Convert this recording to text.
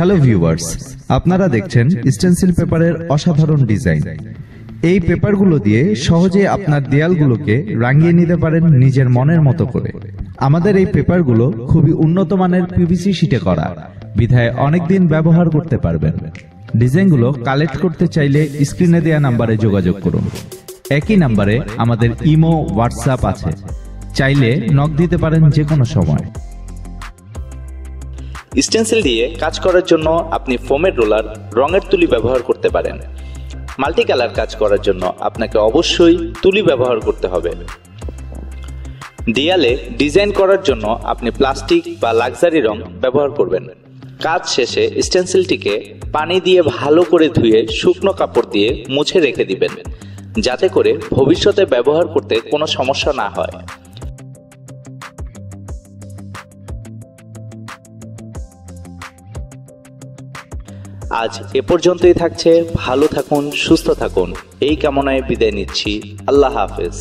Hello viewers, আপনারা দেখছেন stencil পেপারের অসাধারণ ডিজাইন। এই পেপারগুলো দিয়ে সহজে আপনার দেয়ালগুলোকে রাঙিয়ে নিতে পারেন নিজের মনের মতো করে। আমাদের এই পেপারগুলো খুবই উন্নত মানের পিভিসি শীটে করা, বিধায় অনেকদিন ব্যবহার করতে পারবেন। ডিজাইনগুলো কালেক্ট করতে চাইলে স্ক্রিনে দেওয়া নাম্বারে যোগাযোগ করুন। একই নাম্বারে আমাদের ইমো, হোয়াটসঅ্যাপ আছে, চাইলে নক দিতে পারেন যে কোনো সময়। স্টেন্সিল দিয়ে কাজ করার জন্য আপনি ফোমের রোলার, রঙের তুলি ব্যবহার করতে পারেন। মাল্টি কালার কাজ করার জন্য আপনাকে অবশ্যই তুলি ব্যবহার করতে হবে। দেয়ালে ডিজাইন করার জন্য আপনি প্লাস্টিক বা লাক্সারি রং ব্যবহার করবেন। কাজ শেষে স্টেন্সিলটিকে পানি দিয়ে ভালো করে ধুয়ে শুকনো কাপড় দিয়ে মুছে রেখে দিবেন, যাতে করে ভবিষ্যতে ব্যবহার করতে কোনো সমস্যা না হয়। আজ এ পর্যন্তই থাকছে। ভালো থাকুন, সুস্থ থাকুন, এই কামনায় বিদায় নিচ্ছি। আল্লাহ হাফেজ।